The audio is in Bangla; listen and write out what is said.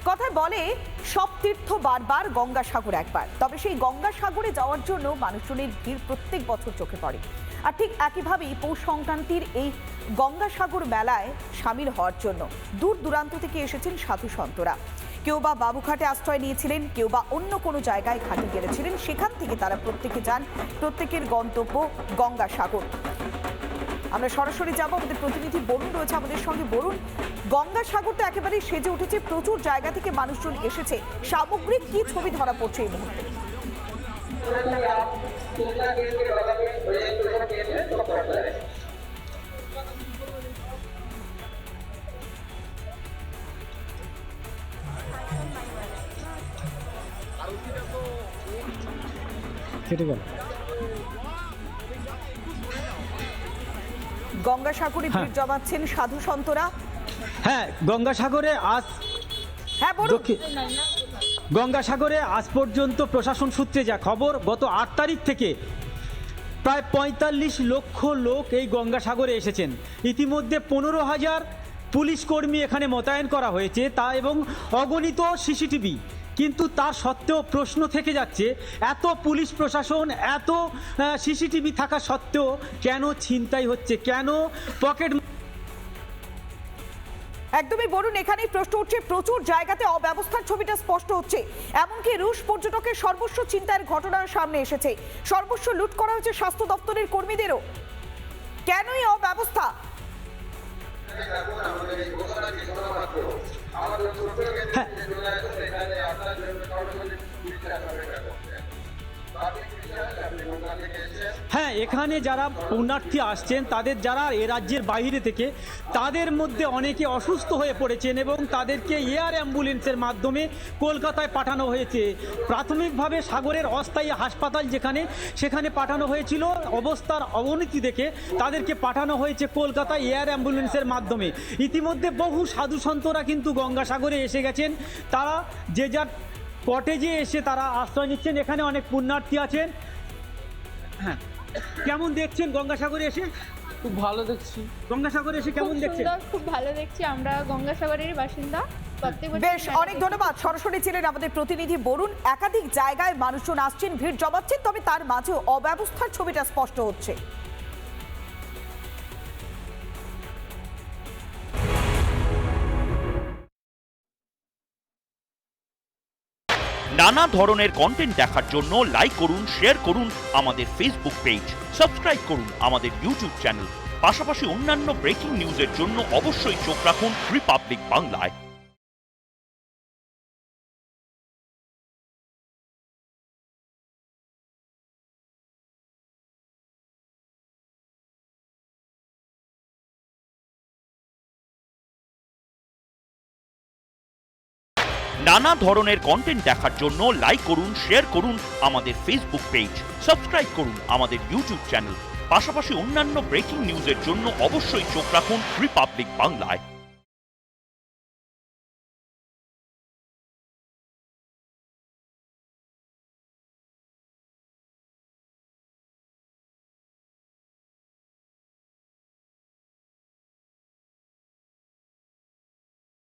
কথায় বলে সব তীর্থ বারবার, গঙ্গাসাগর একবার। তবে সেই গঙ্গাসাগরে যাওয়ার জন্য মানুষজনের ভিড় প্রত্যেক বছর চোখে পড়ে। আর ঠিক একইভাবেই পৌষ সংক্রান্তির এই গঙ্গাসাগর মেলায় সামিল হওয়ার জন্য দূর দূরান্ত থেকে এসেছেন সাধু সন্তরা। কেউ বা বাবুঘাটে আশ্রয় নিয়েছিলেন, কেউ বা অন্য কোনো জায়গায় ঘাটে গেছিলেন। সেখান থেকে তারা প্রত্যেকে যান, প্রত্যেকের গন্তব্য গঙ্গাসাগর। আমরা সরাসরি যাব, আমাদের প্রতিনিধি বরুণ রয়েছে আমাদের সঙ্গে। বরুণ, গঙ্গাসাগর তো একেবারেই সেজে উঠেছে, প্রচুর জায়গা থেকে মানুষজন এসেছে। সামগ্রিক কি ছবি ধরা পড়ছে এই মুহূর্তে? কেটে গেল। গঙ্গাসাগরে ভিড় জমাচ্ছেন সাধু সন্তরা। হ্যাঁ, গঙ্গাসাগরে আজ পর্যন্ত প্রশাসন সূত্রে যা খবর, গত 8 তারিখ থেকে প্রায় 45 লক্ষ লোক এই গঙ্গাসাগরে এসেছেন। ইতিমধ্যে 15,000 পুলিশ কর্মী এখানে মোতায়েন করা হয়েছে, তা এবং অগণিত সিসিটিভি। কিন্তু তার সত্ত্বেও প্রশ্ন থেকে যাচ্ছে, এত পুলিশ প্রশাসন, এত সিসিটিভি থাকা সত্ত্বেও কেন ছিনতাই হচ্ছে, কেন পকেট। একদমই বলুন, এখানেই প্রশ্ন উঠছে, প্রচুর জায়গাতে অব্যবস্থার ছবিটা স্পষ্ট হচ্ছে। এমনকি রুশ পর্যটকের সর্বস্ব ছিনতাইয়ের ঘটনা সামনে এসেছে, সর্বস্ব লুট করা হয়েছে স্বাস্থ্য দপ্তরের কর্মীদেরও। কেনই অব্যবস্থা? হ্যাঁ, এখানে যারা পুণ্যার্থী আসছেন, তাদের যারা এ রাজ্যের বাইরে থেকে, তাদের মধ্যে অনেকে অসুস্থ হয়ে পড়েছেন এবং তাদেরকে এয়ার অ্যাম্বুলেন্সের মাধ্যমে কলকাতায় পাঠানো হয়েছে। প্রাথমিকভাবে সাগরের অস্থায়ী হাসপাতাল সেখানে পাঠানো হয়েছিল। অবস্থার অবনতি দেখে তাদেরকে পাঠানো হয়েছে কলকাতায় এয়ার অ্যাম্বুলেন্সের মাধ্যমে। ইতিমধ্যে বহু সাধু সন্তরা কিন্তু গঙ্গাসাগরে এসে গেছেন। তারা যে যার কটেজে এসে তারা আশ্রয় নিচ্ছেন। এখানে অনেক পুণ্যার্থী আছেন। হ্যাঁ, কেমন দেখছেন গঙ্গাসাগরে এসে? খুব ভালো দেখছি। গঙ্গাসাগরে এসে কেমন দেখছেন? খুব ভালো দেখছি, আমরা গঙ্গাসাগরের বাসিন্দা। বেশ, অনেক ধন্যবাদ। সরাসরি ছিলেন আমাদের প্রতিনিধি বরুণ। একাধিক জায়গায় মানুষজন আসছেন, ভিড় জমাচ্ছেন, তবে তার মাঝেও অব্যবস্থার ছবিটা স্পষ্ট হচ্ছে। নানা ধরনের কন্টেন্ট দেখার জন্য লাইক করুন, শেয়ার করুন আমাদের ফেসবুক পেজ, সাবস্ক্রাইব করুন আমাদের ইউটিউব চ্যানেল। পাশাপাশি অন্যান্য ব্রেকিং নিউজের জন্য অবশ্যই চোখ রাখুন রিপাবলিক বাংলায়। নানা ধরনের কন্টেন্ট দেখার জন্য লাইক করুন, শেয়ার করুন আমাদের ফেসবুক পেজ, সাবস্ক্রাইব করুন আমাদের ইউটিউব চ্যানেল। পাশাপাশি অন্যান্য ব্রেকিং নিউজের জন্য অবশ্যই চোখ রাখুন রিপাবলিক বাংলায়।